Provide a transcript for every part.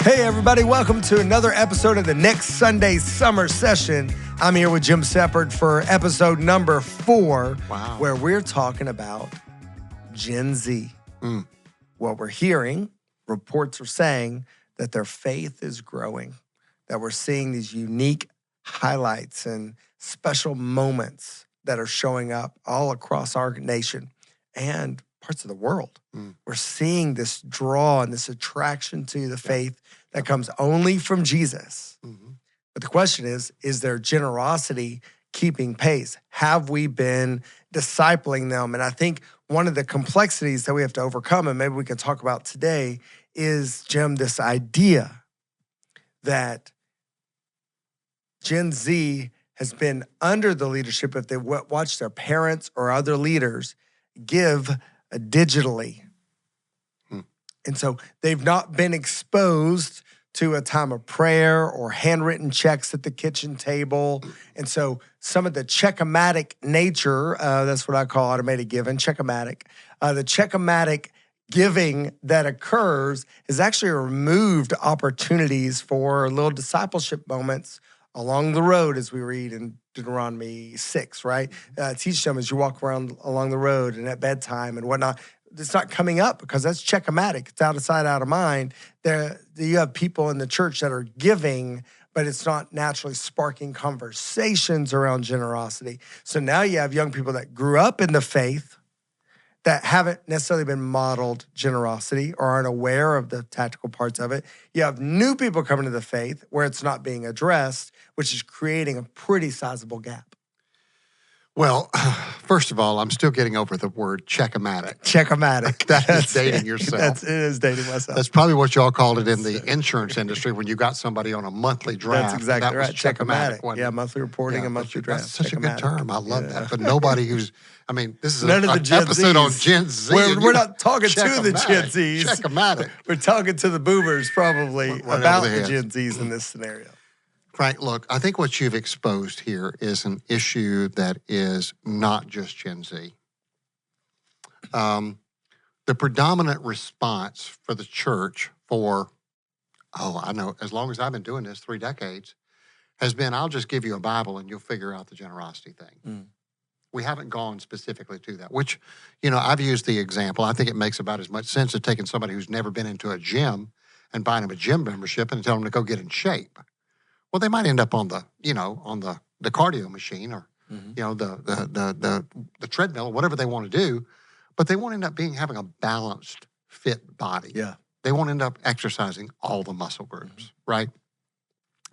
Hey, everybody, welcome to another episode of the Next Sunday Summer Session. I'm here with Jim Sheppard for episode number 4, where we're talking about Gen Z. What we're hearing, reports are saying that their faith is growing, that we're seeing these unique highlights and special moments that are showing up all across our nation and parts of the world. We're seeing this draw and this attraction to the faith that comes only from Jesus. But the question is their generosity keeping pace? Have we been discipling them? And I think one of the complexities that we have to overcome, and maybe we can talk about today, is, Jim, this idea that Gen Z has been under the leadership, if they watch their parents or other leaders give digitally. And so they've not been exposed to a time of prayer or handwritten checks at the kitchen table. And so some of the checkmatic nature, that's what I call automated giving, checkmatic. The checkmatic giving that occurs has actually removed opportunities for little discipleship moments along the road, as we read in Deuteronomy 6, right? Teach them as you walk around along the road and at bedtime and whatnot. It's not coming up because that's checkmatic. It's out of sight, out of mind. You have people in the church that are giving, but it's not naturally sparking conversations around generosity. So now you have young people that grew up in the faith that haven't necessarily been modeled generosity or aren't aware of the tactical parts of it. You have new people coming to the faith where it's not being addressed, which is creating a pretty sizable gap. Well, first of all, I'm still getting over the word checkmatic. Checkmatic. That is dating yourself. It is dating myself. That's probably what y'all called it in the insurance industry when you got somebody on a monthly draft. That's exactly right. Checkmatic. Yeah, monthly reporting and monthly draft. That's such a good term. I love that. But nobody who's, this is an episode on Gen Z. We're not talking to the Gen Zs. Checkmatic. We're talking to the boomers probably about the Gen Zs in this scenario. Frank, look, I think what you've exposed here is an issue that is not just Gen Z. The predominant response for the church for, as long as I've been doing this, 3 decades, has been, I'll just give you a Bible and you'll figure out the generosity thing. We haven't gone specifically to that, which, I've used the example. I think it makes about as much sense as taking somebody who's never been into a gym and buying them a gym membership and telling them to go get in shape. Well, they might end up on the cardio machine or, the treadmill or whatever they want to do, but they won't end up having a balanced, fit body. Yeah. They won't end up exercising all the muscle groups, right?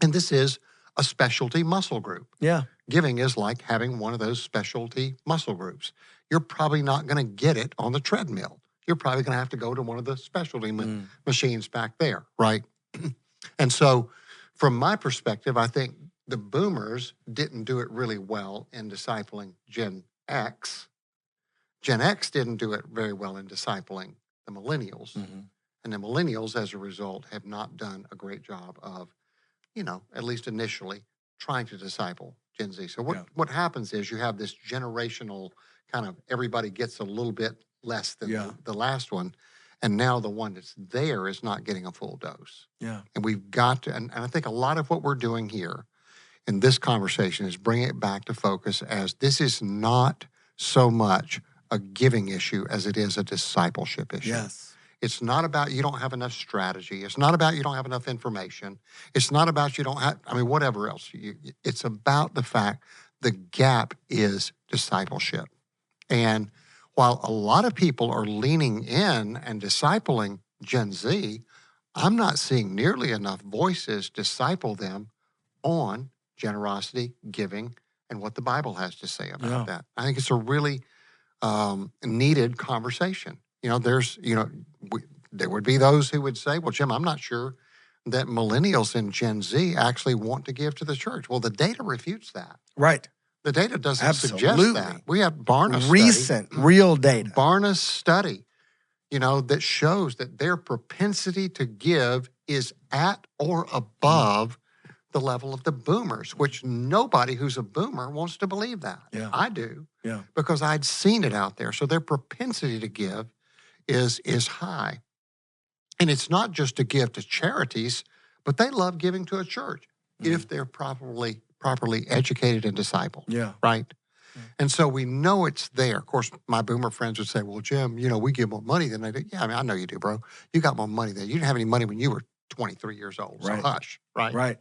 And this is a specialty muscle group. Yeah. Giving is like having one of those specialty muscle groups. You're probably not going to get it on the treadmill. You're probably going to have to go to one of the specialty machines back there, right? And so, from my perspective, I think the boomers didn't do it really well in discipling Gen X. Gen X didn't do it very well in discipling the millennials. And the millennials, as a result, have not done a great job of, at least initially, trying to disciple Gen Z. So what happens is you have this generational kind of everybody gets a little bit less than the last one. And now the one that's there is not getting a full dose. Yeah. And we've got to, and I think a lot of what we're doing here in this conversation is bringing it back to focus as this is not so much a giving issue as it is a discipleship issue. Yes. It's not about you don't have enough strategy. It's not about you don't have enough information. It's not about you don't have, whatever else. It's about the fact the gap is discipleship. And while a lot of people are leaning in and discipling Gen Z, I'm not seeing nearly enough voices disciple them on generosity, giving, and what the Bible has to say about that. I think it's a really needed conversation. There would be those who would say, well, Jim, I'm not sure that millennials and Gen Z actually want to give to the church. Well, the data refutes that. Right. The data doesn't suggest that. We have Barna's recent, real data. Barna's study, that shows that their propensity to give is at or above the level of the boomers, which nobody who's a boomer wants to believe that. Yeah. I do. Yeah. Because I'd seen it out there. So their propensity to give is high. And it's not just to give to charities, but they love giving to a church if they're properly educated and discipled. Yeah. Right? And so we know it's there. Of course, my boomer friends would say, well, Jim, we give more money than they do. Yeah, I mean, I know you do, bro. You got more money than you didn't have any money when you were 23 years old. So hush, right? Right.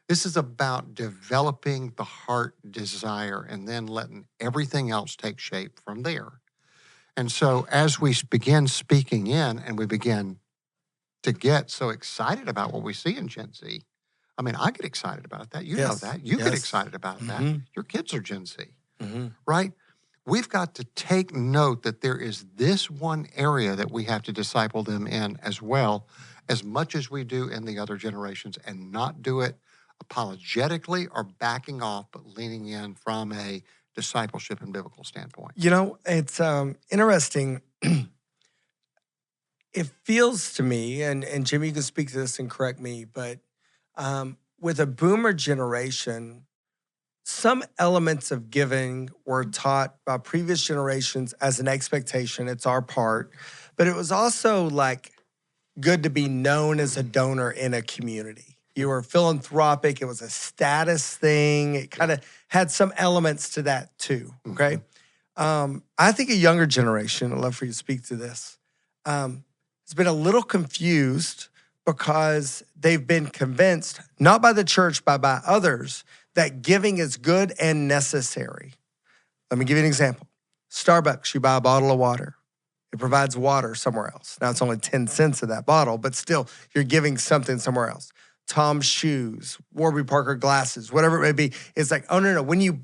This is about developing the heart desire and then letting everything else take shape from there. And so as we begin speaking in and we begin to get so excited about what we see in Gen Z, I mean, I get excited about that. You know that. You get excited about that. Your kids are Gen Z, right? We've got to take note that there is this one area that we have to disciple them in as well, as much as we do in the other generations, and not do it apologetically or backing off, but leaning in from a discipleship and biblical standpoint. It's interesting. It feels to me, and Jimmy, you can speak to this and correct me, but with a boomer generation, some elements of giving were taught by previous generations as an expectation. It's our part. But it was also like good to be known as a donor in a community. You were philanthropic. It was a status thing. It kind of had some elements to that too, okay? I think a younger generation, I'd love for you to speak to this, has been a little confused because they've been convinced, not by the church, but by others, that giving is good and necessary. Let me give you an example. Starbucks, you buy a bottle of water. It provides water somewhere else. Now, it's only 10 cents of that bottle, but still, you're giving something somewhere else. Tom's shoes, Warby Parker glasses, whatever it may be. It's like, oh, no. When you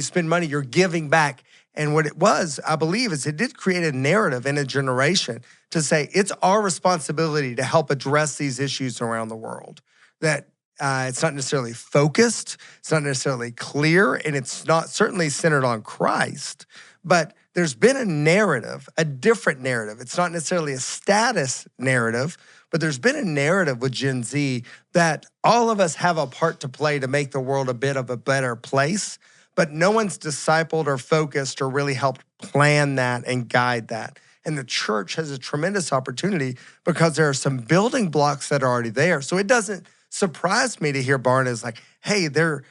spend money, you're giving back. And what it was, I believe, is it did create a narrative in a generation to say it's our responsibility to help address these issues around the world. That it's not necessarily focused, it's not necessarily clear, and it's not certainly centered on Christ. But there's been a narrative, a different narrative. It's not necessarily a status narrative, but there's been a narrative with Gen Z that all of us have a part to play to make the world a bit of a better place, but no one's discipled or focused or really helped plan that and guide that. And the church has a tremendous opportunity because there are some building blocks that are already there. So it doesn't surprise me to hear Barna's like, hey, they're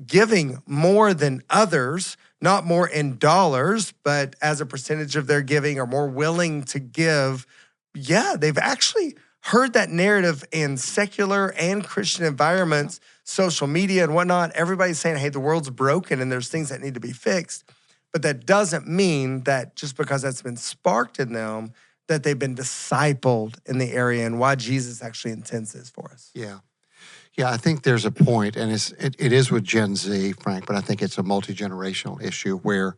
giving more than others, not more in dollars, but as a percentage of their giving are more willing to give. Yeah, they've actually heard that narrative in secular and Christian environments, social media and whatnot. Everybody's saying, hey, the world's broken and there's things that need to be fixed. But that doesn't mean that just because that's been sparked in them, that they've been discipled in the area and why Jesus actually intends this for us. Yeah. Yeah, I think there's a point, and it is with Gen Z, Frank, but I think it's a multi-generational issue where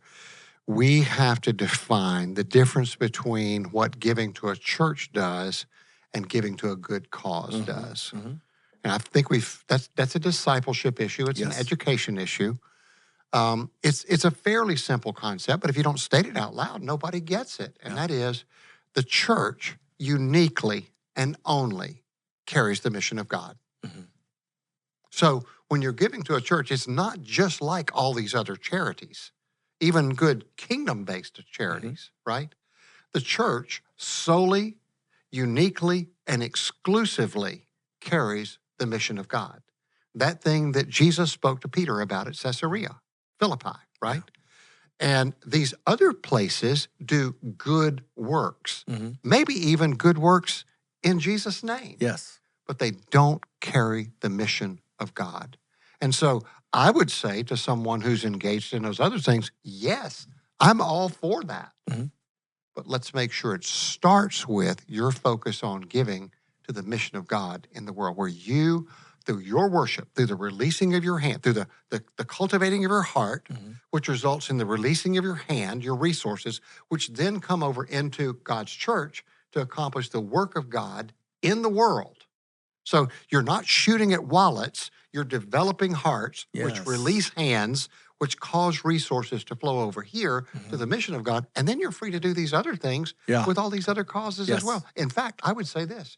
we have to define the difference between what giving to a church does and giving to a good cause does. And I think that's a discipleship issue. It's an education issue. It's a fairly simple concept, but if you don't state it out loud, nobody gets it. And that is the church uniquely and only carries the mission of God. So when you're giving to a church, it's not just like all these other charities, even good kingdom-based charities, right? The church solely, uniquely, and exclusively carries the mission of God. That thing that Jesus spoke to Peter about at Caesarea Philippi, right? And these other places do good works, maybe even good works in Jesus' name. Yes. But they don't carry the mission of God. And so I would say to someone who's engaged in those other things, yes, I'm all for that. But let's make sure it starts with your focus on giving to the mission of God in the world, where you, through your worship, through the releasing of your hand, through the cultivating of your heart, which results in the releasing of your hand, your resources, which then come over into God's church to accomplish the work of God in the world. So you're not shooting at wallets, you're developing hearts, which release hands, which cause resources to flow over here to the mission of God. And then you're free to do these other things with all these other causes as well. In fact, I would say this.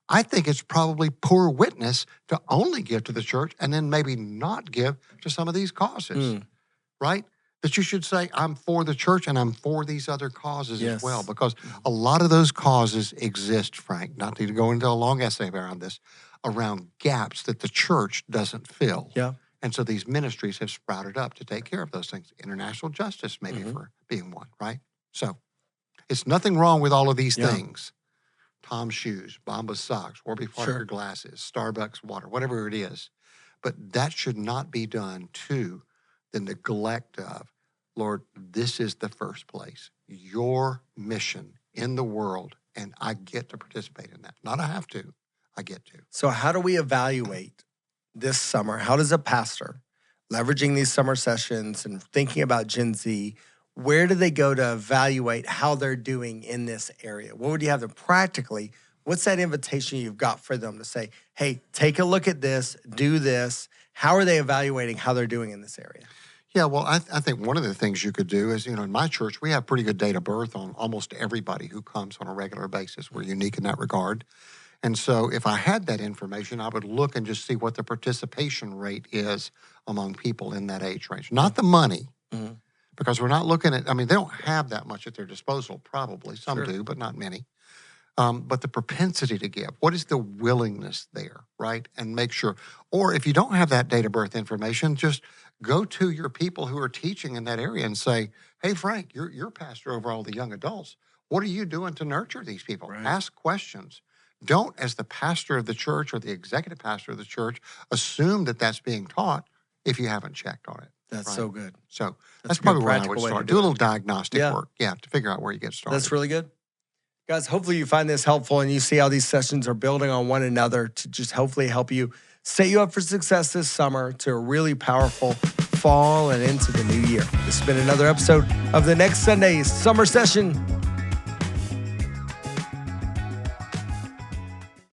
I think it's probably poor witness to only give to the church and then maybe not give to some of these causes, right? that you should say, I'm for the church and I'm for these other causes Yes. as well, because a lot of those causes exist, Frank, not to go into a long essay around this, around gaps that the church doesn't fill. Yeah. And so these ministries have sprouted up to take care of those things. International justice, maybe, for being one, right? So it's nothing wrong with all of these things. Tom's shoes, Bomba's socks, Warby Parker glasses, Starbucks water, whatever it is. But that should not be done to the neglect of, Lord, this is the first place, your mission in the world, and I get to participate in that. Not I have to, I get to. So how do we evaluate this summer? How does a pastor, leveraging these summer sessions and thinking about Gen Z, where do they go to evaluate how they're doing in this area? What would you have them practically? What's that invitation you've got for them to say, hey, take a look at this, do this? How are they evaluating how they're doing in this area? Yeah, well, I think one of the things you could do is, in my church, we have pretty good date of birth on almost everybody who comes on a regular basis. We're unique in that regard. And so if I had that information, I would look and just see what the participation rate is among people in that age range. Not the money, because we're not looking at, they don't have that much at their disposal, probably. Some do, but not many. But the propensity to give, what is the willingness there, right? And make sure, or if you don't have that date of birth information, just go to your people who are teaching in that area and say, hey, Frank, you're pastor over all the young adults. What are you doing to nurture these people? Right. Ask questions. Don't, as the pastor of the church or the executive pastor of the church, assume that that's being taught if you haven't checked on it. That's right? so good. So that's probably where I would practical way to start. do Do a it. little diagnostic work, to figure out where you get started. That's really good. Guys, hopefully you find this helpful and you see how these sessions are building on one another to just hopefully help you set you up for success this summer, to a really powerful fall and into the new year. This has been another episode of the Next Sunday Summer Session.